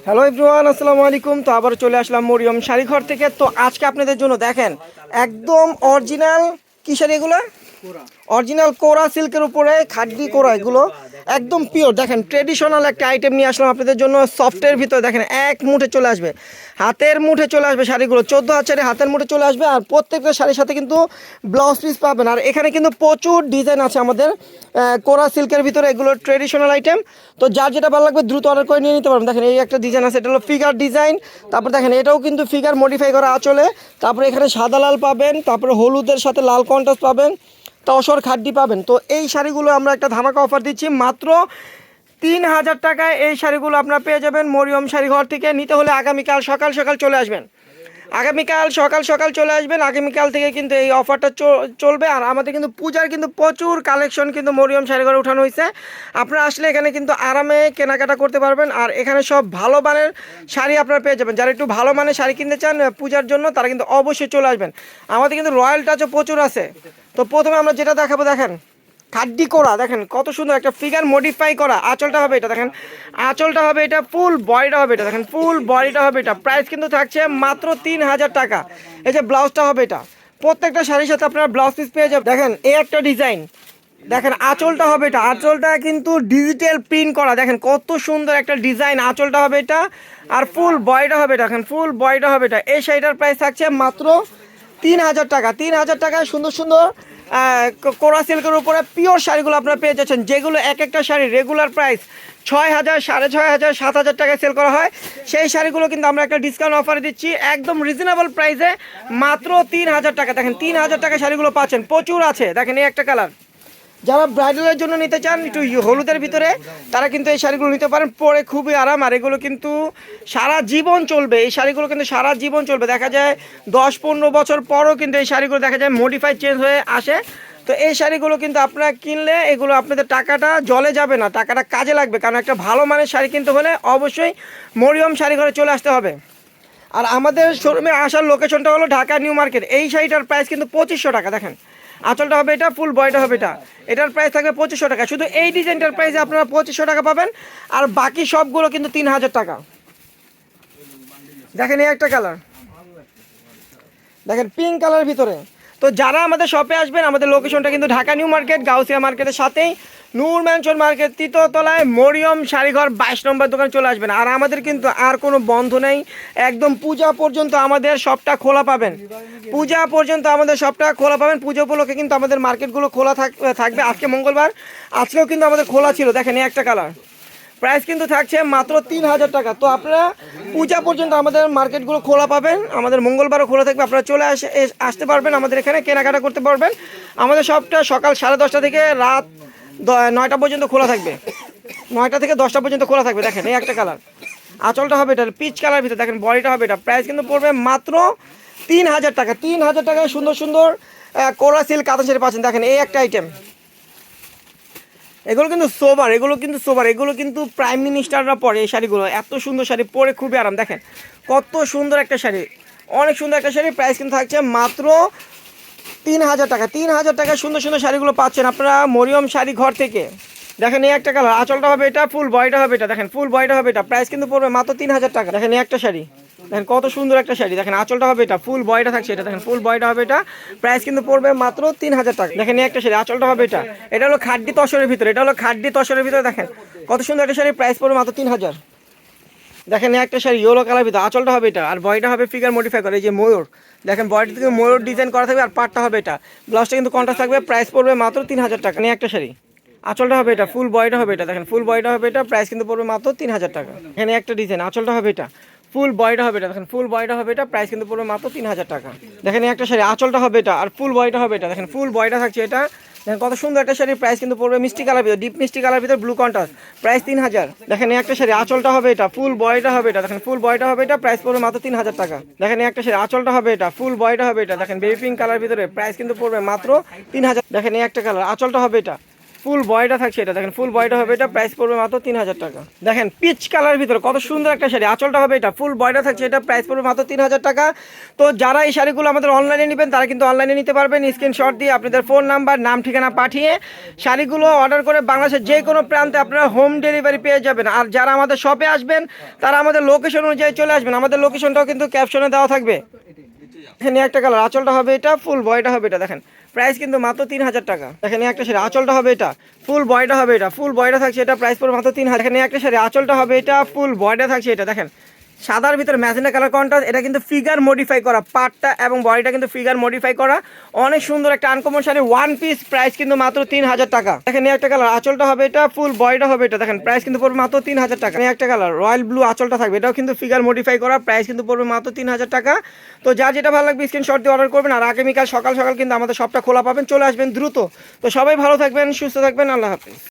Hello everyone, আসসালামু আলাইকুম। তো আবার চলে আসলাম মরিয়ম শাড়িঘর থেকে। তো আজকে আপনাদের জন্য দেখেন একদম অরিজিনাল কি শাড়ি এগুলো, অরিজিনাল কোরা সিল্কের উপরে খাড্ডি কোরা, এগুলো একদম পিওর। দেখেন ট্রেডিশনাল একটা আইটেম নিয়ে আসলাম আপনাদের জন্য। সফটের ভিতরে দেখেন এক মুঠে চলে আসবে, হাতের মুঠে চলে আসবে শাড়িগুলো, 14 হাজারে হাতের মুঠে চলে আসবে। আর প্রত্যেকটা শাড়ির সাথে কিন্তু ব্লাউজ পিস পাবেন। আর এখানে কিন্তু প্রচুর ডিজাইন আছে আমাদের কোরা সিল্কের ভিতরে, এগুলো ট্রেডিশনাল আইটেম। তো যার যেটা ভালো লাগবে দ্রুত অর্ডার করে নিয়ে নিতে পারবেন। দেখেন এই একটা ডিজাইন আছে, এটা হলো ফিগার ডিজাইন। তারপর দেখেন এটাও কিন্তু ফিগার মডিফাই করা আঁচলে। তারপরে এখানে সাদা লাল পাবেন, তারপরে হলুদের সাথে লাল কন্ট্রাস্ট পাবেন, তসর খাড্ডি পাবেন। তো এই শাড়িগুলো আমরা একটা ধামাকা অফার দিচ্ছি, মাত্র 3000 টাকায় এই শাড়িগুলো আপনারা পেয়ে যাবেন মরিয়ম শাড়িঘর থেকে। নিতে হলে আগামীকাল সকাল সকাল চলে আসবেন, আগামীকাল সকাল সকাল চলে আসবেন। আগামীকাল থেকে কিন্তু এই অফারটা চলবে। আর আমাদের কিন্তু পূজার কিন্তু প্রচুর কালেকশন কিন্তু মরিয়ম শাড়িঘরে উঠানো হয়েছে। আপনারা আসলে এখানে কিন্তু আরামে কেনাকাটা করতে পারবেন। আর এখানে সব ভালো মানের শাড়ি আপনারা পেয়ে যাবেন। যারা একটু ভালো মানের শাড়ি কিনতে চান পূজার জন্য, তারা কিন্তু অবশ্যই চলে আসবেন। আমাদের কিন্তু রয়্যাল টাচও প্রচুর আছে। তো প্রথমে আমরা যেটা দেখাবো, দেখেন খাড্ডি করা, দেখেন কত সুন্দর একটা ফিগার মডিফাই করা। আঁচলটা হবে এটা, দেখেন আঁচলটা হবে এটা, ফুল বডিটা হবে এটা, দেখেন ফুল বডিটা হবে এটা। প্রাইস কিন্তু থাকছে মাত্র 3000 টাকা। এই যে ব্লাউজটা হবে এটা, প্রত্যেকটা শাড়ির সাথে আপনারা ব্লাউজ পিস পেয়ে যাবেন। দেখেন এই একটা ডিজাইন, দেখেন আঁচলটা হবে এটা, আঁচলটা কিন্তু ডিজিটাল প্রিন্ট করা, দেখেন কত সুন্দর একটা ডিজাইন। আঁচলটা হবে এটা আর ফুল বডিটা হবে এটা, দেখেন ফুল বডিটা হবে এটা। এই শাড়িটার প্রাইস থাকছে মাত্র 3000 টাকা। 3000 টাকায় সুন্দর সুন্দর কোরা সিল্কের উপরে পিওর শাড়িগুলো আপনারা পেয়ে যাচ্ছেন, যেগুলো এক একটা শাড়ি রেগুলার প্রাইস 6000, 6500, 7000 টাকায় সেল করা হয়। সেই শাড়িগুলো কিন্তু আমরা একটা ডিসকাউন্ট অফারে দিচ্ছি একদম রিজনেবল প্রাইসে, মাত্র 3000 টাকা। দেখেন 3000 টাকা শাড়িগুলো পাচ্ছেন, প্রচুর আছে। দেখেন এই একটা কালার, যারা ব্রাইডালের জন্য নিতে চান একটু হলুদের ভিতরে, তারা কিন্তু এই শাড়িগুলো নিতে পারেন, পরে খুবই আরাম। আর এগুলো কিন্তু সারা জীবন চলবে, এই শাড়িগুলো কিন্তু সারা জীবন চলবে। দেখা যায় 10-15 বছর পরও কিন্তু এই শাড়িগুলো দেখা যায় মডিফাই চেঞ্জ হয়ে আসে। তো এই শাড়িগুলো কিন্তু আপনারা কিনলে এগুলো আপনাদের টাকাটা জলে যাবে না, টাকাটা কাজে লাগবে। কারণ একটা ভালো মানের শাড়ি কিনতে হলে অবশ্যই মরিয়ম শাড়িঘরে চলে আসতে হবে। আর আমাদের শোরুমে আসার লোকেশনটা হলো ঢাকা নিউ মার্কেট। এই শাড়িটার প্রাইস কিন্তু 2500 টাকা। দেখেন আঁচলটা হবে এটা, ফুল বডিটা হবে এটা, এটার প্রাইস থাকবে 2500 টাকা। শুধু এই ডিজাইনটার প্রাইসে আপনারা 2500 টাকা পাবেন। আর বাকি সবগুলো কিন্তু 3000 টাকা। দেখেন এই একটা কালার, দেখেন পিঙ্ক কালারের ভিতরে। তো যারা আমাদের শপে আসবেন, আমাদের লোকেশনটা কিন্তু ঢাকা নিউ মার্কেট, গাউসিয়া মার্কেটের সাথেই নূর ম্যানশন মার্কেট, তৃতীয়তলায় মরিয়ম শাড়িঘর 22 নম্বর দোকান চলে আসবেন। আর আমাদের কিন্তু আর কোনো বন্ধ নেই, একদম পূজা পর্যন্ত আমাদের শপটা খোলা পাবেন। পূজা পর্যন্ত আমাদের শপটা খোলা পাবেন। পুজো উপলক্ষে কিন্তু আমাদের মার্কেটগুলো খোলা থাকবে। আজকে মঙ্গলবার, আজকেও কিন্তু আমাদের খোলা ছিল। দেখেন এই একটা কালার, প্রাইস কিন্তু থাকছে মাত্র 3000 টাকা। তো আপনারা পূজা পর্যন্ত আমাদের মার্কেটগুলো খোলা পাবেন, আমাদের মঙ্গলবারও খোলা থাকবে। আপনারা চলে আসতে পারবেন, আমাদের এখানে কেনাকাটা করতে পারবেন। আমাদের সবটা সকাল 10:30 থেকে রাত 9টা পর্যন্ত খোলা থাকবে, 9টা থেকে 10টা পর্যন্ত খোলা থাকবে। দেখেন এই একটা কালার, আঁচলটা হবে এটা পিচ কালার ভিতরে, দেখেন বডিটা হবে এটা। প্রাইস কিন্তু পড়বে মাত্র 3000 টাকা। 3000 টাকায় সুন্দর সুন্দর কোরা সিল্ক কাতান শাড়ি পাচ্ছেন। দেখেন এই একটা আইটেম, এগুলো কিন্তু সোবার, এগুলো কিন্তু প্রাইম মিনিস্টাররা পরে এই শাড়িগুলো। এত সুন্দর শাড়ি, পরে খুবই আরাম। দেখেন কত সুন্দর একটা শাড়ি, অনেক সুন্দর একটা শাড়ি। প্রাইস কিন্তু থাকছে মাত্র 3000 টাকা। 3000 টাকায় সুন্দর সুন্দর শাড়িগুলো পাচ্ছেন আপনারা মরিয়ম শাড়ি ঘর থেকে। দেখেন এই একটা কালার, আঁচলটা হবে এটা, ফুল বডিটা হবে এটা, দেখেন ফুল বডিটা হবে এটা। প্রাইস কিন্তু পড়বে মাত্র 3000 টাকা। দেখেন এই একটা শাড়ি, দেখেন কত সুন্দর একটা শাড়ি। দেখেন আঁচলটা হবে এটা, ফুল বডিটা থাকছে এটা, দেখেন ফুল বডিটা হবে এটা। প্রাইস কিন্তু পড়বে মাত্র 3000 টাকা। দেখেন এই একটা শাড়ি, আঁচলটা হবে এটা, এটা হলো খাড্ডি তসরের ভিতরে, এটা হলো খাড্ডি তসরের ভিতরে। দেখেন কত সুন্দর একটা শাড়ি, প্রাইস পড়বে মাত্র 3000। দেখেন এই একটা শাড়ি ইয়েলো কালার ভিতরে, আঁচলটা হবে এটা আর বডিটা হবে ফিগার মডিফাই করে, এই যে ময়ূর। দেখেন বডি থেকে ময়ূর ডিজাইন করা থাকবে আর পাটটা হবে এটা, ব্লাউজটা কিন্তু কন্ট্রাস্ট থাকবে। প্রাইস পড়বে মাত্র 3000 টাকা। এই একটা শাড়ি, আঁচলটা হবে এটা, ফুল বডিটা হবে এটা, দেখেন ফুল বডিটা হবে এটা। প্রাইস কিন্তু পড়বে মাত্র 3000 টাকা। এখানে একটা ডিজাইন, আঁচলটা হবে এটা, ফুল বডিটা হবে এটা, দেখেন ফুল বডিটা হবে এটা। প্রাইস কিন্তু পড়বে মাত্র 3000 টাকা। দেখেন এই একটা শাড়ি, আঁচলটা হবে এটা আর ফুল বডিটা হবে এটা, দেখেন ফুল বডিটা থাকছে এটা। দেখেন কত সুন্দর একটা শাড়ি, প্রাইস কিন্তু পড়বে মিষ্টি কালার ভিতরে, ডিপ মিষ্টি কালার ভিতরে ব্লু কন্ট্রাস্ট। প্রাইস 3000। দেখেন এই একটা শাড়ি, আঁচলটা হবে এটা, ফুল বডিটা হবে এটা, দেখেন ফুল বডিটা হবে এটা। প্রাইস পড়বে মাত্র 3000 টাকা। দেখেন এই একটা শাড়ি, আঁচলটা হবে এটা, ফুল বডিটা হবে এটা, দেখেন বেবি পিঙ্ক কালার ভিতরে। প্রাইস কিন্তু পড়বে মাত্র 3000। দেখেন এই একটা কালার, আঁচলটা হবে এটা, ফুল বয়টা থাকছে এটা দেখেন, ফুল বয়টা হবে এটা, প্রাইস পড়বে মাত্র 3000 টাকা। দেখেন পিচ কালার ভিতরে কত সুন্দর একটা শাড়ি, আঁচলটা হবে এটা, ফুল বয়টা থাকছে এটা, প্রাইস পড়বে মাত্র 3000 টাকা। তো যারা এই শাড়িগুলো আমাদের অনলাইনে নেবেন তারা কিন্তু অনলাইনে নিতে পারবেন, স্ক্রিনশট দিয়ে আপনাদের ফোন নাম্বার, নাম, ঠিকানা পাঠিয়ে শাড়িগুলো অর্ডার করে বাংলাদেশের যে কোনো প্রান্তে আপনারা হোম ডেলিভারি পেয়ে যাবেন। আর যারা আমাদের শপে আসবেন তারা আমাদের লোকেশন অনুযায়ী চলে আসবেন, আমাদের লোকেশনটাও কিন্তু ক্যাপশনে দেওয়া থাকবে। এখানে একটা কালার, আঁচলটা হবে এটা, ফুল বয়টা হবে এটা, দেখেন প্রাইস কিন্তু মাত্র 3000 টাকা। এখানে একটা শাড়ি, আঁচলটা হবে এটা, ফুল বয়টা হবে এটা, ফুল বয়টা থাকছে এটা, প্রাইস পড়বে মাত্র 3000। এখানে একটা শাড়ি, আঁচলটা হবে এটা, ফুল বয়টা থাকছে এটা, দেখেন সাদার ভিতরে ম্যাজেন্টা কালার কন্ট্রাস্ট, এটা কিন্তু ফিগার মডিফাই করা, পাটটা এবং বডিটা কিন্তু ফিগার মডিফাই করা, অনেক সুন্দর একটা uncommon sari, one piece, price কিন্তু মাত্র 3000 টাকা। এখানে একটা কালার, আঁচলটা হবে এটা, ফুল বয়টা হবে এটা, দেখেন প্রাইস কিন্তু পড়বে মাত্র 3000 টাকা। এখানে একটা কালার রয়্যাল ব্লু, আঁচলটা থাকবে এটাও কিন্তু ফিগার মডিফাই করা, প্রাইস কিন্তু পড়বে মাত্র 3000 টাকা। তো যার যেটা ভালো লাগবে স্ক্রিনশট দিয়ে অর্ডার করবেন। আর আগামীকাল সকাল সকাল কিন্তু আমাদের শপটা খোলা পাবেন, চলে আসবেন দ্রুত। তো সবাই ভালো থাকবেন, সুস্থ থাকবেন, আল্লাহ হাফেজ।